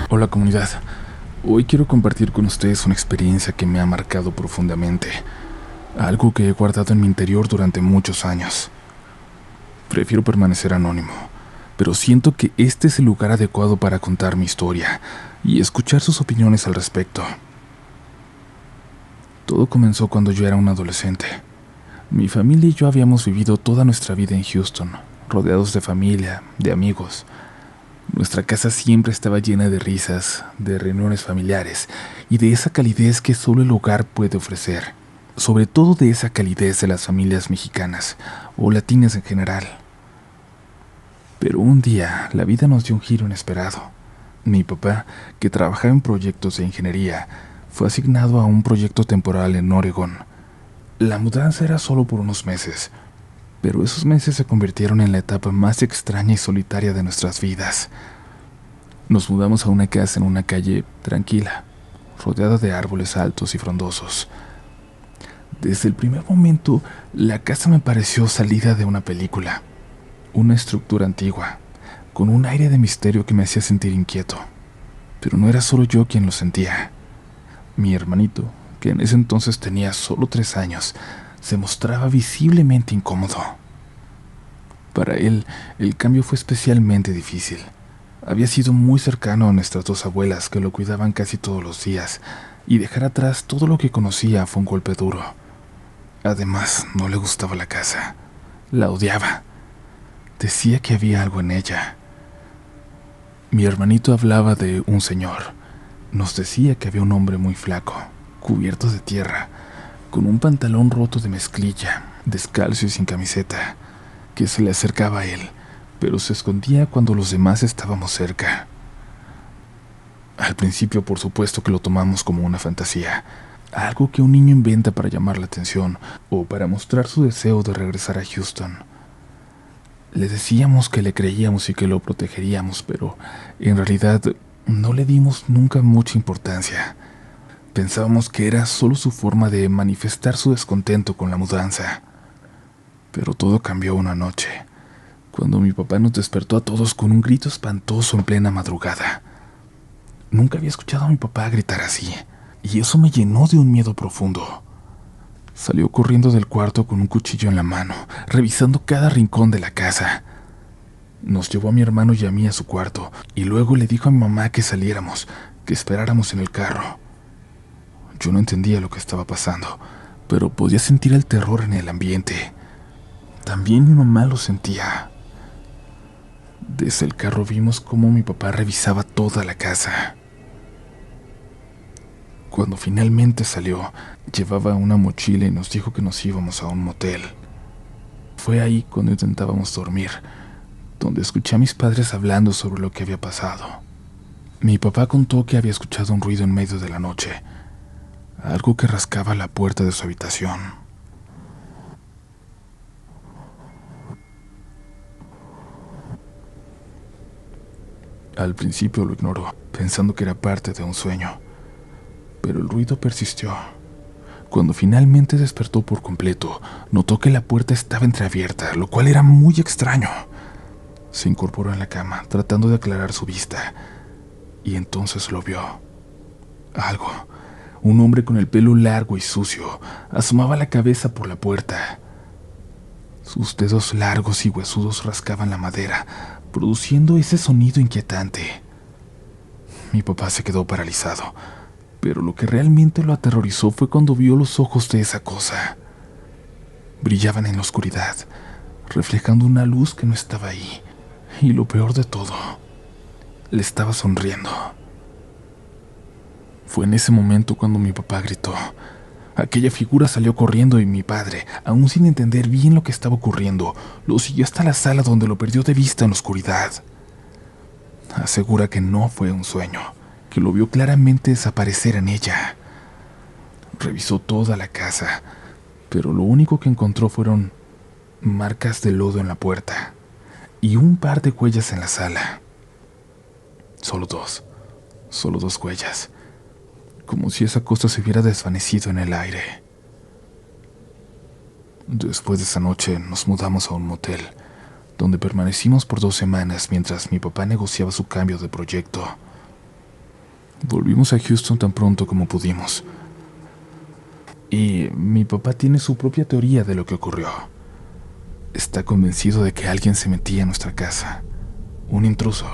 Hola comunidad, hoy quiero compartir con ustedes una experiencia que me ha marcado profundamente, algo que he guardado en mi interior durante muchos años. Prefiero permanecer anónimo, pero siento que este es el lugar adecuado para contar mi historia y escuchar sus opiniones al respecto. Todo comenzó cuando yo era un adolescente. Mi familia y yo habíamos vivido toda nuestra vida en Houston, rodeados de familia, de amigos. Nuestra casa siempre estaba llena de risas, de reuniones familiares y de esa calidez que solo el hogar puede ofrecer, sobre todo de esa calidez de las familias mexicanas o latinas en general. Pero un día la vida nos dio un giro inesperado. Mi papá, que trabajaba en proyectos de ingeniería, fue asignado a un proyecto temporal en Oregón. La mudanza era solo por unos meses, pero esos meses se convirtieron en la etapa más extraña y solitaria de nuestras vidas. Nos mudamos a una casa en una calle tranquila, rodeada de árboles altos y frondosos. Desde el primer momento, la casa me pareció salida de una película, una estructura antigua, con un aire de misterio que me hacía sentir inquieto. Pero no era solo yo quien lo sentía. Mi hermanito, que en ese entonces tenía solo 3 años, se mostraba visiblemente incómodo. Para él, el cambio fue especialmente difícil. Había sido muy cercano a nuestras dos abuelas que lo cuidaban casi todos los días, y dejar atrás todo lo que conocía fue un golpe duro. Además, no le gustaba la casa. La odiaba. Decía que había algo en ella. Mi hermanito hablaba de un señor. Nos decía que había un hombre muy flaco, cubierto de tierra, con un pantalón roto de mezclilla, descalzo y sin camiseta, que se le acercaba a él, pero se escondía cuando los demás estábamos cerca. Al principio, por supuesto que lo tomamos como una fantasía, algo que un niño inventa para llamar la atención o para mostrar su deseo de regresar a Houston. Le decíamos que le creíamos y que lo protegeríamos, pero en realidad no le dimos nunca mucha importancia. Pensábamos que era solo su forma de manifestar su descontento con la mudanza. Pero todo cambió una noche, cuando mi papá nos despertó a todos con un grito espantoso en plena madrugada. Nunca había escuchado a mi papá gritar así, y eso me llenó de un miedo profundo. Salió corriendo del cuarto con un cuchillo en la mano, revisando cada rincón de la casa. Nos llevó a mi hermano y a mí a su cuarto, y luego le dijo a mi mamá que saliéramos, que esperáramos en el carro. Yo no entendía lo que estaba pasando, pero podía sentir el terror en el ambiente. También mi mamá lo sentía. Desde el carro vimos cómo mi papá revisaba toda la casa. Cuando finalmente salió, llevaba una mochila y nos dijo que nos íbamos a un motel. Fue ahí cuando intentábamos dormir, donde escuché a mis padres hablando sobre lo que había pasado. Mi papá contó que había escuchado un ruido en medio de la noche, algo que rascaba la puerta de su habitación. Al principio lo ignoró, pensando que era parte de un sueño, pero el ruido persistió. Cuando finalmente despertó por completo, notó que la puerta estaba entreabierta, lo cual era muy extraño. Se incorporó en la cama, tratando de aclarar su vista, y entonces lo vio. Algo, un hombre con el pelo largo y sucio, asomaba la cabeza por la puerta. Sus dedos largos y huesudos rascaban la madera, produciendo ese sonido inquietante. Mi papá se quedó paralizado, pero lo que realmente lo aterrorizó fue cuando vio los ojos de esa cosa. Brillaban en la oscuridad, reflejando una luz que no estaba ahí, y lo peor de todo, le estaba sonriendo. Fue en ese momento cuando mi papá gritó. Aquella figura salió corriendo y mi padre, aún sin entender bien lo que estaba ocurriendo, lo siguió hasta la sala donde lo perdió de vista en la oscuridad. Asegura que no fue un sueño, que lo vio claramente desaparecer en ella. Revisó toda la casa, pero lo único que encontró fueron marcas de lodo en la puerta y un par de huellas en la sala. Solo dos huellas, como si esa cosa se hubiera desvanecido en el aire. Después de esa noche nos mudamos a un motel, donde permanecimos por 2 semanas mientras mi papá negociaba su cambio de proyecto. Volvimos a Houston tan pronto como pudimos. Y mi papá tiene su propia teoría de lo que ocurrió. Está convencido de que alguien se metía en nuestra casa. Un intruso,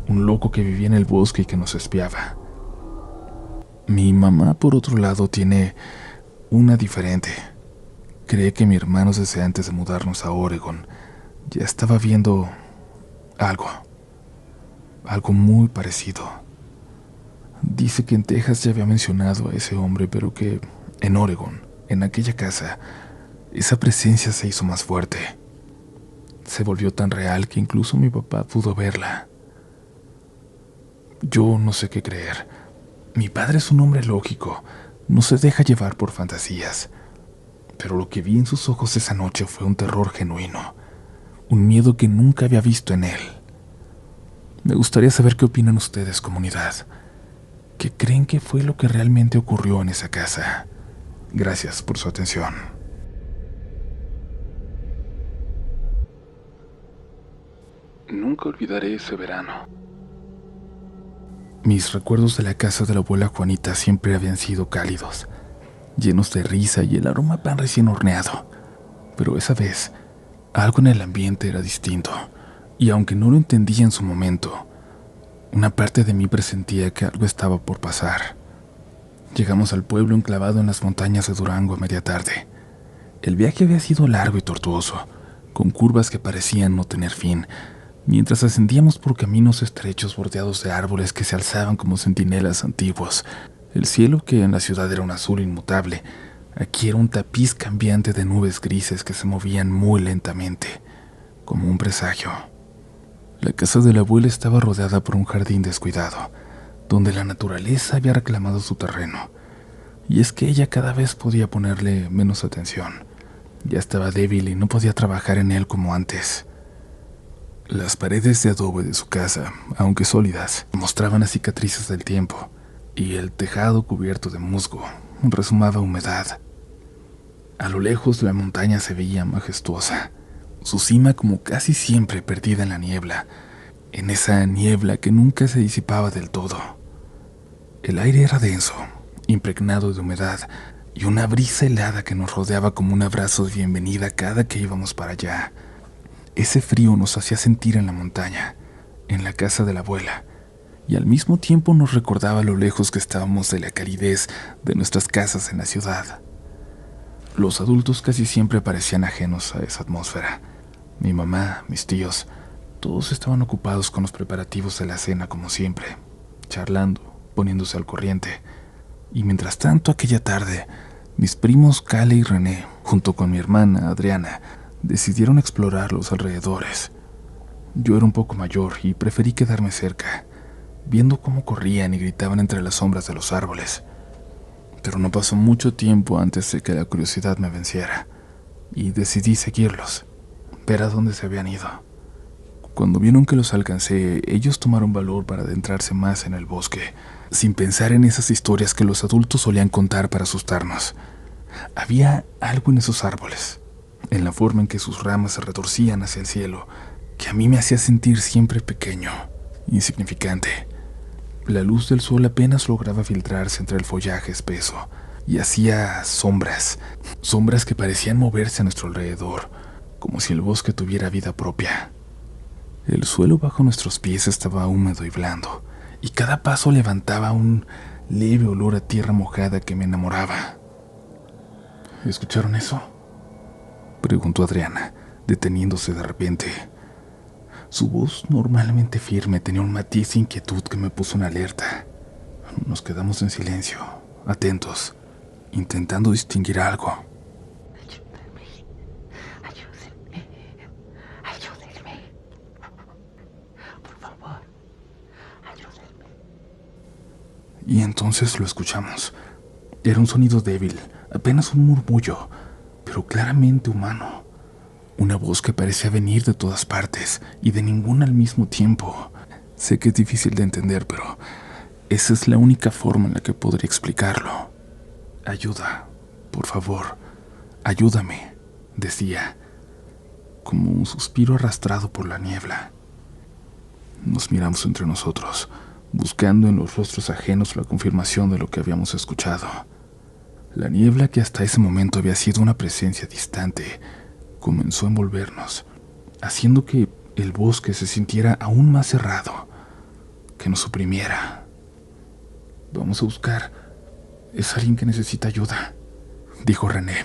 un loco que vivía en el bosque y que nos espiaba. Mi mamá, por otro lado, tiene una diferente. Cree que mi hermano, desde antes de mudarnos a Oregon, ya estaba viendo algo muy parecido. Dice que en Texas ya había mencionado a ese hombre, pero que en Oregon, en aquella casa, esa presencia se hizo más fuerte. Se volvió tan real que incluso mi papá pudo verla. Yo no sé qué creer. Mi padre es un hombre lógico, no se deja llevar por fantasías. Pero lo que vi en sus ojos esa noche fue un terror genuino, un miedo que nunca había visto en él. Me gustaría saber qué opinan ustedes, comunidad. ¿Qué creen que fue lo que realmente ocurrió en esa casa? Gracias por su atención. Nunca olvidaré ese verano. Mis recuerdos de la casa de la abuela Juanita siempre habían sido cálidos, llenos de risa y el aroma a pan recién horneado. Pero esa vez, algo en el ambiente era distinto, y aunque no lo entendía en su momento, una parte de mí presentía que algo estaba por pasar. Llegamos al pueblo enclavado en las montañas de Durango a media tarde. El viaje había sido largo y tortuoso, con curvas que parecían no tener fin, mientras ascendíamos por caminos estrechos bordeados de árboles que se alzaban como centinelas antiguos. El cielo, que en la ciudad era un azul inmutable, aquí era un tapiz cambiante de nubes grises que se movían muy lentamente, como un presagio. La casa de la abuela estaba rodeada por un jardín descuidado, donde la naturaleza había reclamado su terreno. Y es que ella cada vez podía ponerle menos atención. Ya estaba débil y no podía trabajar en él como antes. Las paredes de adobe de su casa, aunque sólidas, mostraban las cicatrices del tiempo, y el tejado cubierto de musgo resumaba humedad. A lo lejos la montaña se veía majestuosa, su cima como casi siempre perdida en la niebla, en esa niebla que nunca se disipaba del todo. El aire era denso, impregnado de humedad, y una brisa helada que nos rodeaba como un abrazo de bienvenida cada que íbamos para allá. Ese frío nos hacía sentir en la montaña, en la casa de la abuela, y al mismo tiempo nos recordaba lo lejos que estábamos de la calidez de nuestras casas en la ciudad. Los adultos casi siempre parecían ajenos a esa atmósfera. Mi mamá, mis tíos, todos estaban ocupados con los preparativos de la cena como siempre, charlando, poniéndose al corriente. Y mientras tanto, aquella tarde, mis primos Cale y René, junto con mi hermana Adriana, decidieron explorar los alrededores. Yo era un poco mayor y preferí quedarme cerca, viendo cómo corrían y gritaban entre las sombras de los árboles. Pero no pasó mucho tiempo antes de que la curiosidad me venciera, y decidí seguirlos, ver a dónde se habían ido. Cuando vieron que los alcancé, ellos tomaron valor para adentrarse más en el bosque, sin pensar en esas historias que los adultos solían contar para asustarnos. Había algo en esos árboles, en la forma en que sus ramas se retorcían hacia el cielo, que a mí me hacía sentir siempre pequeño, insignificante. La luz del sol apenas lograba filtrarse entre el follaje espeso, y hacía sombras que parecían moverse a nuestro alrededor, como si el bosque tuviera vida propia. El suelo bajo nuestros pies estaba húmedo y blando, y cada paso levantaba un leve olor a tierra mojada que me enamoraba. ¿Escucharon eso?, preguntó Adriana, deteniéndose de repente. Su voz, normalmente firme, tenía un matiz de inquietud que me puso en alerta. Nos quedamos en silencio, atentos, intentando distinguir algo. Ayúdenme, ayúdenme, por favor, ayúdenme. Y entonces lo escuchamos. Era un sonido débil, apenas un murmullo, pero claramente humano. Una voz que parecía venir de todas partes y de ninguna al mismo tiempo. Sé que es difícil de entender, pero esa es la única forma en la que podría explicarlo. Ayuda, por favor, ayúdame, decía, como un suspiro arrastrado por la niebla. Nos miramos entre nosotros, buscando en los rostros ajenos la confirmación de lo que habíamos escuchado. La niebla, que hasta ese momento había sido una presencia distante, comenzó a envolvernos, haciendo que el bosque se sintiera aún más cerrado, que nos oprimiera. «Vamos a buscar. Es alguien que necesita ayuda», dijo René,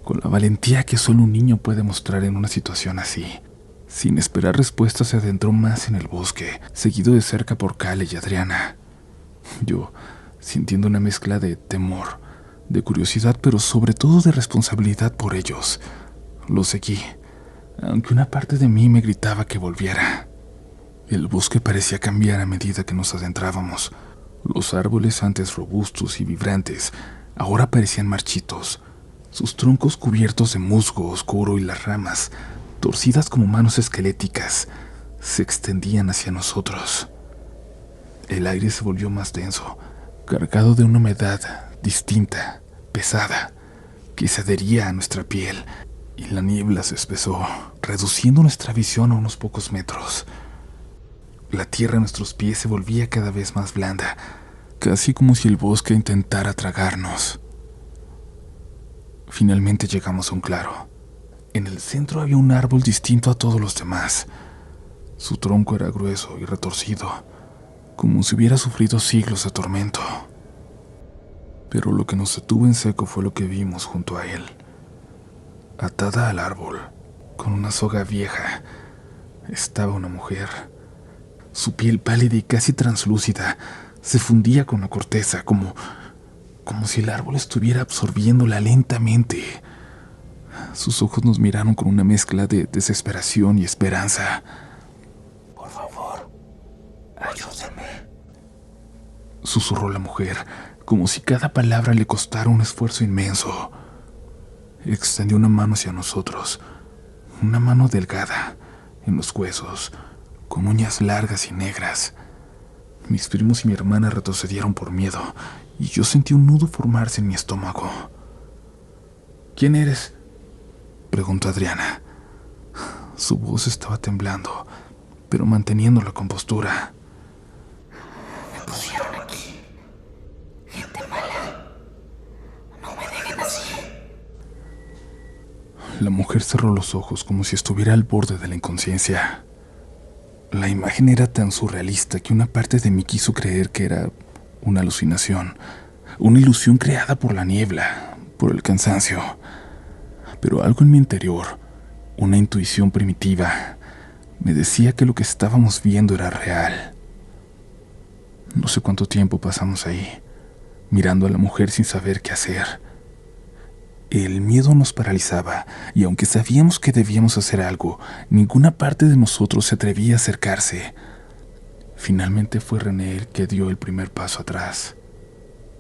con la valentía que solo un niño puede mostrar en una situación así. Sin esperar respuesta, se adentró más en el bosque, seguido de cerca por Kale y Adriana. Yo, sintiendo una mezcla de temor, de curiosidad, pero sobre todo de responsabilidad por ellos, lo seguí, aunque una parte de mí me gritaba que volviera. El bosque parecía cambiar a medida que nos adentrábamos. Los árboles, antes robustos y vibrantes, ahora parecían marchitos, sus troncos cubiertos de musgo oscuro y las ramas, torcidas como manos esqueléticas, se extendían hacia nosotros. El aire se volvió más denso, cargado de una humedad distinta, pesada, que se adhería a nuestra piel, y la niebla se espesó, reduciendo nuestra visión a unos pocos metros. La tierra a nuestros pies se volvía cada vez más blanda, casi como si el bosque intentara tragarnos. Finalmente llegamos a un claro. En el centro había un árbol distinto a todos los demás. Su tronco era grueso y retorcido, como si hubiera sufrido siglos de tormento. Pero lo que nos detuvo en seco fue lo que vimos junto a él. Atada al árbol, con una soga vieja, estaba una mujer. Su piel pálida y casi translúcida se fundía con la corteza, como si el árbol estuviera absorbiéndola lentamente. Sus ojos nos miraron con una mezcla de desesperación y esperanza. «Por favor, ayúdenme», susurró la mujer, como si cada palabra le costara un esfuerzo inmenso. Extendió una mano hacia nosotros, una mano delgada, en los huesos, con uñas largas y negras. Mis primos y mi hermana retrocedieron por miedo, y yo sentí un nudo formarse en mi estómago. «¿Quién eres?», preguntó Adriana. Su voz estaba temblando, pero manteniendo la compostura. «Me pusieron aquí. Gente mala. No me dejen así». La mujer cerró los ojos como si estuviera al borde de la inconsciencia. La imagen era tan surrealista que una parte de mí quiso creer que era una alucinación, una ilusión creada por la niebla, por el cansancio. Pero algo en mi interior, una intuición primitiva, me decía que lo que estábamos viendo era real. No sé cuánto tiempo pasamos ahí, mirando a la mujer sin saber qué hacer. El miedo nos paralizaba, y aunque sabíamos que debíamos hacer algo, ninguna parte de nosotros se atrevía a acercarse. Finalmente fue René el que dio el primer paso atrás.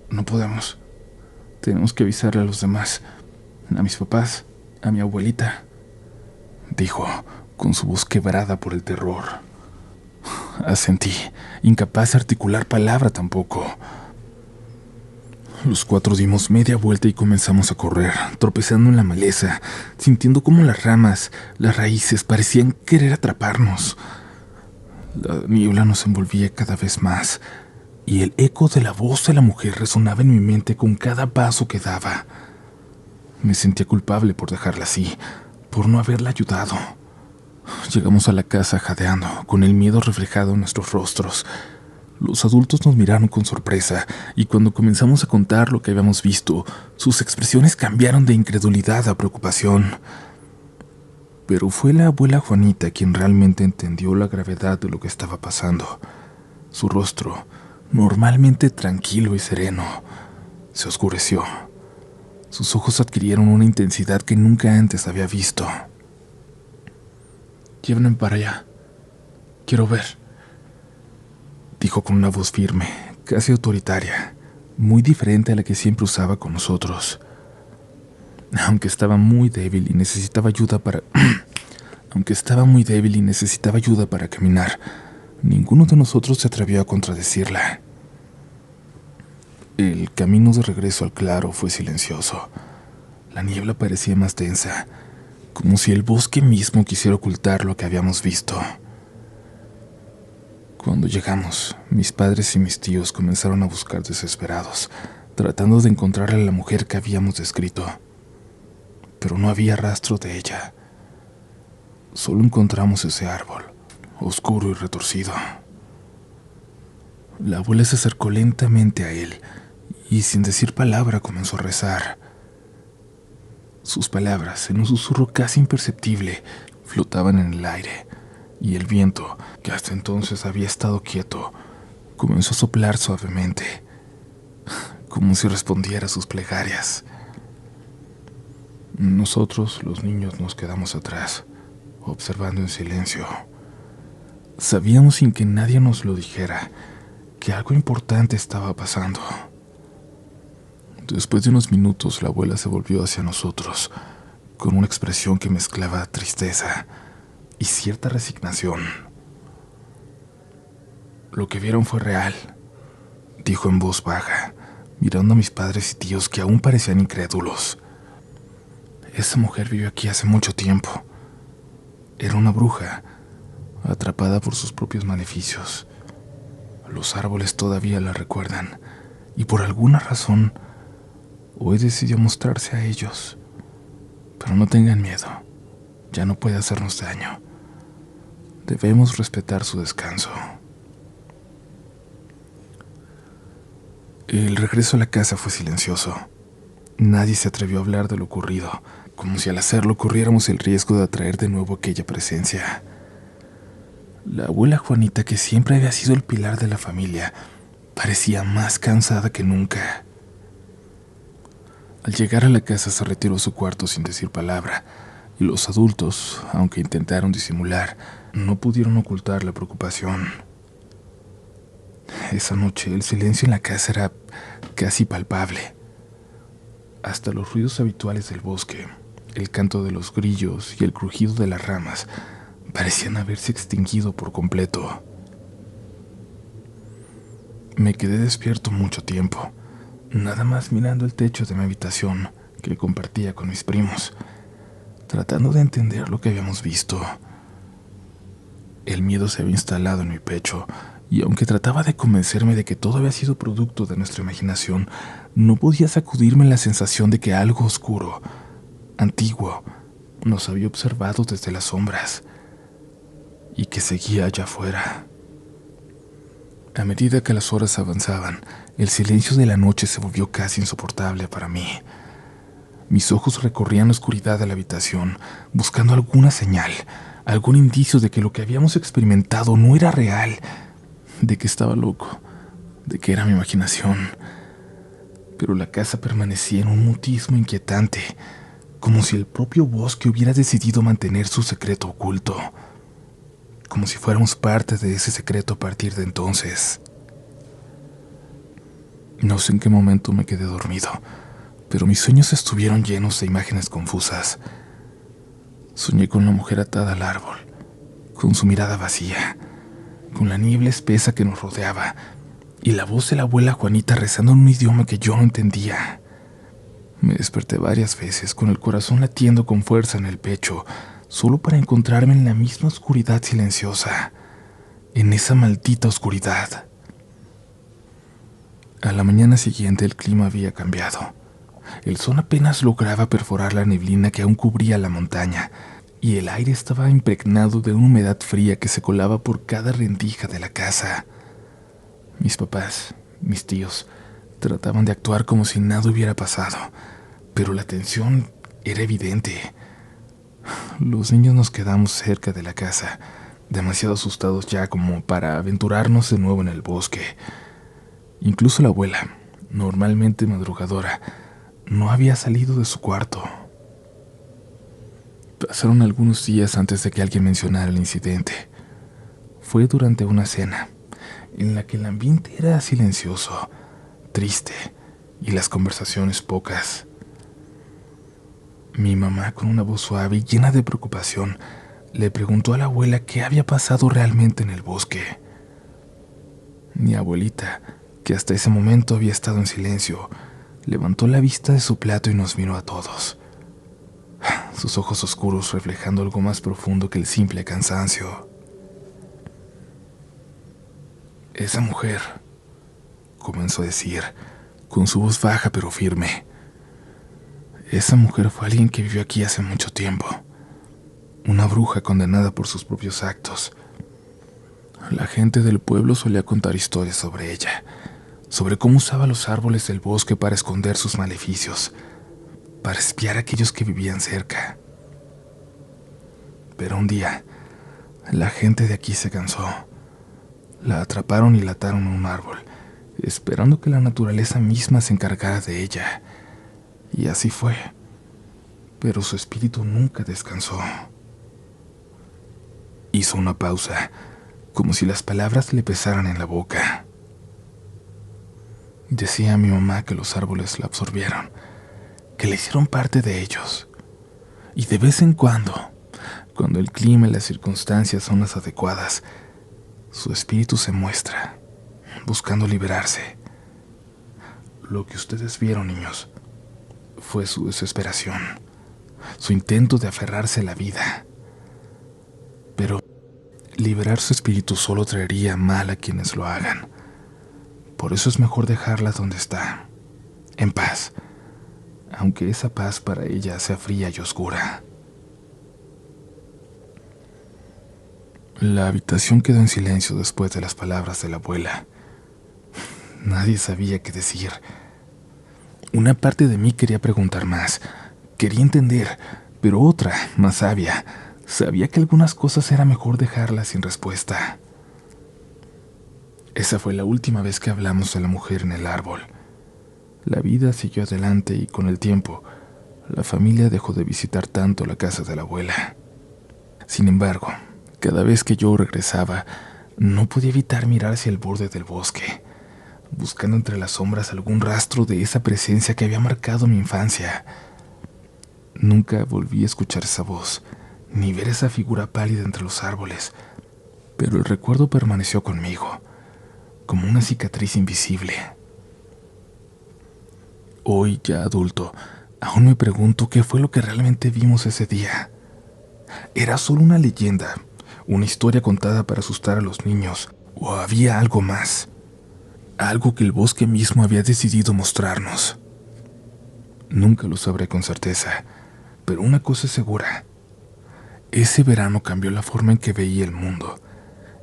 «No podemos. Tenemos que avisarle a los demás, a mis papás, a mi abuelita», dijo, con su voz quebrada por el terror. Asentí, incapaz de articular palabra tampoco. Los cuatro dimos media vuelta y comenzamos a correr, tropezando en la maleza, sintiendo cómo las ramas, las raíces parecían querer atraparnos. La niebla nos envolvía cada vez más, y el eco de la voz de la mujer resonaba en mi mente con cada paso que daba. Me sentía culpable por dejarla así, por no haberla ayudado. Llegamos a la casa jadeando, con el miedo reflejado en nuestros rostros. Los adultos nos miraron con sorpresa, y cuando comenzamos a contar lo que habíamos visto, sus expresiones cambiaron de incredulidad a preocupación. Pero fue la abuela Juanita quien realmente entendió la gravedad de lo que estaba pasando. Su rostro, normalmente tranquilo y sereno, se oscureció. Sus ojos adquirieron una intensidad que nunca antes había visto. «Llévenme para allá. Quiero ver», dijo con una voz firme, casi autoritaria, muy diferente a la que siempre usaba con nosotros. Aunque estaba muy débil y necesitaba ayuda para caminar, ninguno de nosotros se atrevió a contradecirla. El camino de regreso al claro fue silencioso. La niebla parecía más densa, como si el bosque mismo quisiera ocultar lo que habíamos visto. Cuando llegamos, mis padres y mis tíos comenzaron a buscar desesperados, tratando de encontrar a la mujer que habíamos descrito. Pero no había rastro de ella. Solo encontramos ese árbol, oscuro y retorcido. La abuela se acercó lentamente a él y sin decir palabra comenzó a rezar. Sus palabras, en un susurro casi imperceptible, flotaban en el aire, y el viento, que hasta entonces había estado quieto, comenzó a soplar suavemente, como si respondiera a sus plegarias. Nosotros, los niños, nos quedamos atrás, observando en silencio. Sabíamos sin que nadie nos lo dijera que algo importante estaba pasando. Después de unos minutos, la abuela se volvió hacia nosotros, con una expresión que mezclaba tristeza y cierta resignación. Lo que vieron fue real, dijo en voz baja, mirando a mis padres y tíos que aún parecían incrédulos. Esa mujer vivió aquí hace mucho tiempo. Era una bruja, atrapada por sus propios maleficios. Los árboles todavía la recuerdan, y por alguna razón, hoy decidió mostrarse a ellos. Pero no tengan miedo, ya no puede hacernos daño. Debemos respetar su descanso. El regreso a la casa fue silencioso. Nadie se atrevió a hablar de lo ocurrido, como si al hacerlo corriéramos el riesgo de atraer de nuevo aquella presencia. La abuela Juanita, que siempre había sido el pilar de la familia, parecía más cansada que nunca. Al llegar a la casa se retiró a su cuarto sin decir palabra, y los adultos, aunque intentaron disimular, no pudieron ocultar la preocupación. Esa noche el silencio en la casa era casi palpable. Hasta los ruidos habituales del bosque, el canto de los grillos y el crujido de las ramas parecían haberse extinguido por completo. Me quedé despierto mucho tiempo, nada más mirando el techo de mi habitación que compartía con mis primos, tratando de entender lo que habíamos visto. El miedo se había instalado en mi pecho, y aunque trataba de convencerme de que todo había sido producto de nuestra imaginación, no podía sacudirme la sensación de que algo oscuro, antiguo, nos había observado desde las sombras y que seguía allá afuera. A medida que las horas avanzaban, el silencio de la noche se volvió casi insoportable para mí. Mis ojos recorrían la oscuridad de la habitación, buscando alguna señal, algún indicio de que lo que habíamos experimentado no era real, de que estaba loco, de que era mi imaginación. Pero la casa permanecía en un mutismo inquietante, como si el propio bosque hubiera decidido mantener su secreto oculto, como si fuéramos parte de ese secreto a partir de entonces. No sé en qué momento me quedé dormido, pero mis sueños estuvieron llenos de imágenes confusas. Soñé con la mujer atada al árbol, con su mirada vacía, con la niebla espesa que nos rodeaba y la voz de la abuela Juanita rezando en un idioma que yo no entendía. Me desperté varias veces con el corazón latiendo con fuerza en el pecho, solo para encontrarme en la misma oscuridad silenciosa, en esa maldita oscuridad. A la mañana siguiente el clima había cambiado. El sol apenas lograba perforar la neblina que aún cubría la montaña, y el aire estaba impregnado de una humedad fría que se colaba por cada rendija de la casa. Mis papás, mis tíos, trataban de actuar como si nada hubiera pasado, pero la tensión era evidente. Los niños nos quedamos cerca de la casa, demasiado asustados ya como para aventurarnos de nuevo en el bosque. Incluso la abuela, normalmente madrugadora, no había salido de su cuarto. Pasaron algunos días antes de que alguien mencionara el incidente. Fue durante una cena, en la que el ambiente era silencioso, triste, y las conversaciones pocas. Mi mamá, con una voz suave y llena de preocupación, le preguntó a la abuela qué había pasado realmente en el bosque. Mi abuelita, que hasta ese momento había estado en silencio, levantó la vista de su plato y nos miró a todos, sus ojos oscuros reflejando algo más profundo que el simple cansancio. Esa mujer, comenzó a decir, con su voz baja pero firme. Esa mujer fue alguien que vivió aquí hace mucho tiempo. Una bruja condenada por sus propios actos. La gente del pueblo solía contar historias sobre ella, sobre cómo usaba los árboles del bosque para esconder sus maleficios, para espiar a aquellos que vivían cerca. Pero un día, la gente de aquí se cansó. La atraparon y la ataron a un árbol, esperando que la naturaleza misma se encargara de ella. Y así fue. Pero su espíritu nunca descansó. Hizo una pausa, como si las palabras le pesaran en la boca. Decía a mi mamá que los árboles la absorbieron, que le hicieron parte de ellos. Y de vez en cuando el clima y las circunstancias son las adecuadas, su espíritu se muestra, buscando liberarse. Lo que ustedes vieron, niños, fue su desesperación, su intento de aferrarse a la vida. Pero liberar su espíritu solo traería mal a quienes lo hagan. Por eso es mejor dejarla donde está, en paz, aunque esa paz para ella sea fría y oscura. La habitación quedó en silencio después de las palabras de la abuela. Nadie sabía qué decir. Una parte de mí quería preguntar más, quería entender, pero otra, más sabia, sabía que algunas cosas era mejor dejarlas sin respuesta. Esa fue la última vez que hablamos de la mujer en el árbol. La vida siguió adelante y con el tiempo, la familia dejó de visitar tanto la casa de la abuela. Sin embargo, cada vez que yo regresaba, no podía evitar mirar hacia el borde del bosque, buscando entre las sombras algún rastro de esa presencia que había marcado mi infancia. Nunca volví a escuchar esa voz, ni ver esa figura pálida entre los árboles, pero el recuerdo permaneció conmigo, como una cicatriz invisible. Hoy, ya adulto, aún me pregunto qué fue lo que realmente vimos ese día. ¿Era solo una leyenda, una historia contada para asustar a los niños, o había algo más? Algo que el bosque mismo había decidido mostrarnos. Nunca lo sabré con certeza, pero una cosa es segura. Ese verano cambió la forma en que veía el mundo,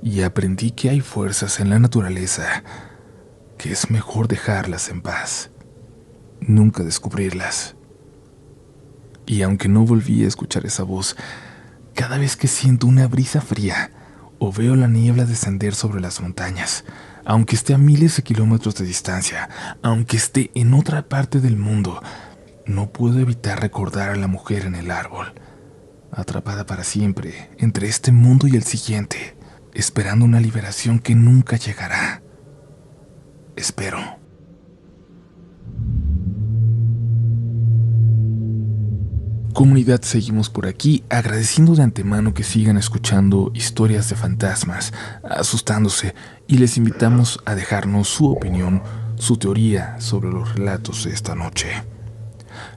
y aprendí que hay fuerzas en la naturaleza que es mejor dejarlas en paz, nunca descubrirlas. Y aunque no volví a escuchar esa voz, cada vez que siento una brisa fría o veo la niebla descender sobre las montañas, aunque esté a miles de kilómetros de distancia, aunque esté en otra parte del mundo, no puedo evitar recordar a la mujer en el árbol, atrapada para siempre entre este mundo y el siguiente, esperando una liberación que nunca llegará. Espero. Comunidad, seguimos por aquí agradeciendo de antemano que sigan escuchando historias de fantasmas, asustándose, y les invitamos a dejarnos su opinión, su teoría sobre los relatos de esta noche.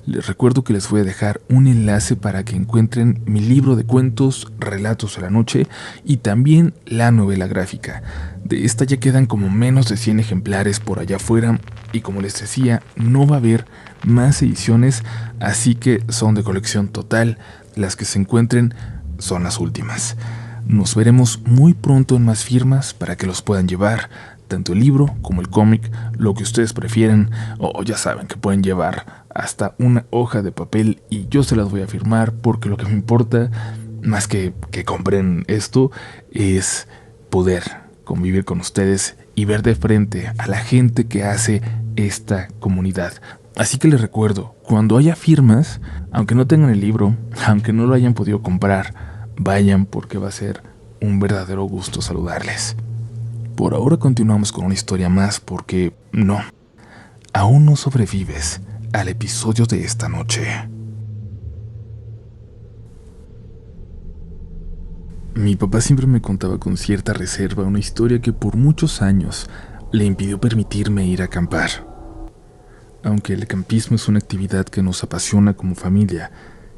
Les recuerdo que les voy a dejar un enlace para que encuentren mi libro de cuentos Relatos de la Noche y también la novela gráfica. De esta ya quedan como menos de 100 ejemplares por allá afuera y, como les decía, no va a haber más ediciones, así que son de colección total. Las que se encuentren son las últimas. Nos veremos muy pronto en más firmas para que los puedan llevar, tanto el libro como el cómic, lo que ustedes prefieran, o ya saben que pueden llevar hasta una hoja de papel y yo se las voy a firmar, porque lo que me importa, más que compren esto, es poder convivir con ustedes y ver de frente a la gente que hace esta comunidad. Así que les recuerdo, cuando haya firmas, aunque no tengan el libro, aunque no lo hayan podido comprar, vayan, porque va a ser un verdadero gusto saludarles. Por ahora continuamos con una historia más, porque no, aún no sobrevives al episodio de esta noche. Mi papá siempre me contaba con cierta reserva una historia que por muchos años le impidió permitirme ir a acampar. Aunque el campismo es una actividad que nos apasiona como familia,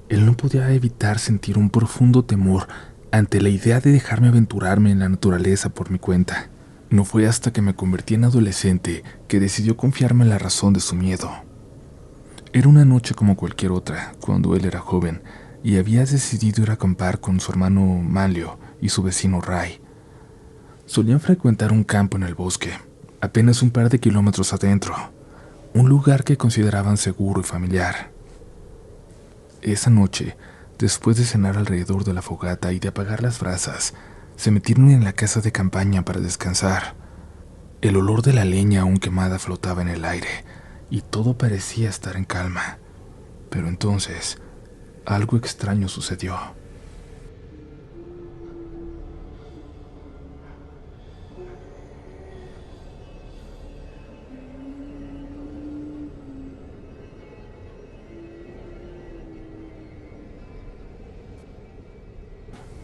él no podía evitar sentir un profundo temor ante la idea de dejarme aventurarme en la naturaleza por mi cuenta. No fue hasta que me convertí en adolescente que decidió confiarme la razón de su miedo. Era una noche como cualquier otra, cuando él era joven, y había decidido ir a acampar con su hermano Manlio y su vecino Ray. Solían frecuentar un campo en el bosque, apenas un par de kilómetros adentro, un lugar que consideraban seguro y familiar. Esa noche, después de cenar alrededor de la fogata y de apagar las brasas, se metieron en la casa de campaña para descansar. El olor de la leña aún quemada flotaba en el aire, y todo parecía estar en calma. Pero entonces, algo extraño sucedió.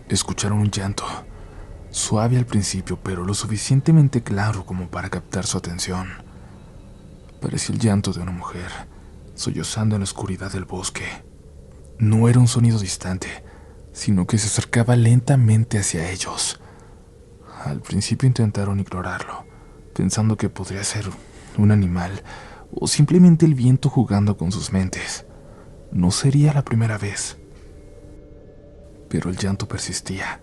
Escucharon un llanto, suave al principio, pero lo suficientemente claro como para captar su atención. Parecía el llanto de una mujer, sollozando en la oscuridad del bosque. No era un sonido distante, sino que se acercaba lentamente hacia ellos. Al principio intentaron ignorarlo, pensando que podría ser un animal o simplemente el viento jugando con sus mentes. No sería la primera vez. Pero el llanto persistía,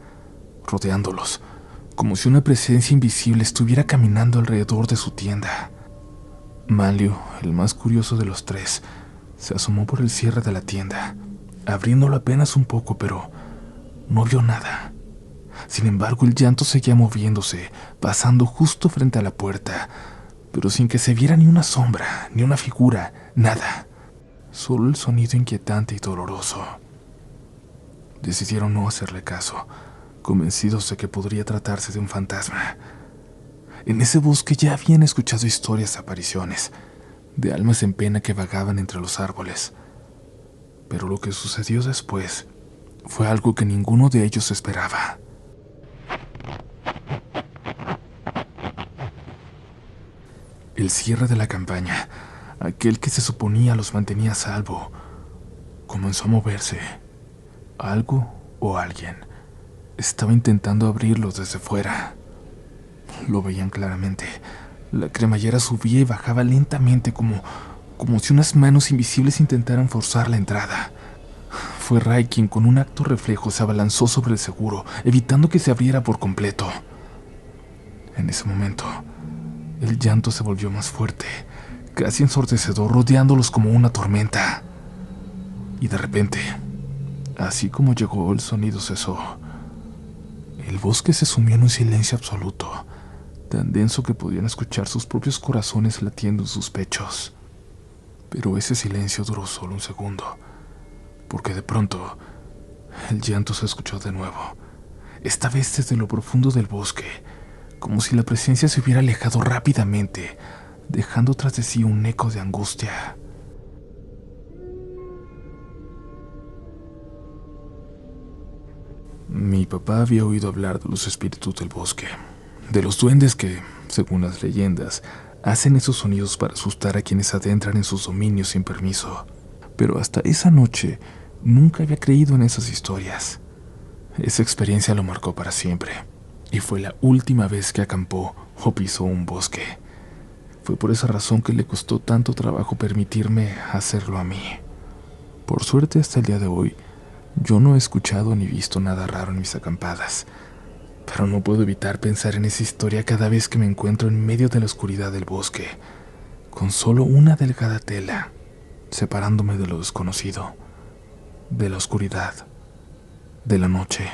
rodeándolos, como si una presencia invisible estuviera caminando alrededor de su tienda. Manlio, el más curioso de los tres, se asomó por el cierre de la tienda, abriéndolo apenas un poco, pero no vio nada. Sin embargo, el llanto seguía moviéndose, pasando justo frente a la puerta, pero sin que se viera ni una sombra, ni una figura, nada. Solo el sonido inquietante y doloroso. Decidieron no hacerle caso, convencidos de que podría tratarse de un fantasma. En ese bosque ya habían escuchado historias de apariciones, de almas en pena que vagaban entre los árboles. Pero lo que sucedió después fue algo que ninguno de ellos esperaba. El cierre de la campaña, aquel que se suponía los mantenía a salvo, comenzó a moverse. Algo o alguien estaba intentando abrirlo desde fuera. Lo veían claramente. La cremallera subía y bajaba lentamente como si unas manos invisibles intentaran forzar la entrada. Fue Ray quien con un acto reflejo se abalanzó sobre el seguro, evitando que se abriera por completo. En ese momento, el llanto se volvió más fuerte, casi ensordecedor, rodeándolos como una tormenta. Y de repente, así como llegó, el sonido cesó. El bosque se sumió en un silencio absoluto, tan denso que podían escuchar sus propios corazones latiendo en sus pechos. Pero ese silencio duró solo un segundo, porque de pronto el llanto se escuchó de nuevo, esta vez desde lo profundo del bosque, como si la presencia se hubiera alejado rápidamente, dejando tras de sí un eco de angustia. Mi papá había oído hablar de los espíritus del bosque, de los duendes que, según las leyendas, hacen esos sonidos para asustar a quienes adentran en sus dominios sin permiso. Pero hasta esa noche nunca había creído en esas historias. Esa experiencia lo marcó para siempre, y fue la última vez que acampó o pisó un bosque. Fue por esa razón que le costó tanto trabajo permitirme hacerlo a mí. Por suerte, hasta el día de hoy, yo no he escuchado ni visto nada raro en mis acampadas, pero no puedo evitar pensar en esa historia cada vez que me encuentro en medio de la oscuridad del bosque, con solo una delgada tela separándome de lo desconocido, de la oscuridad, de la noche.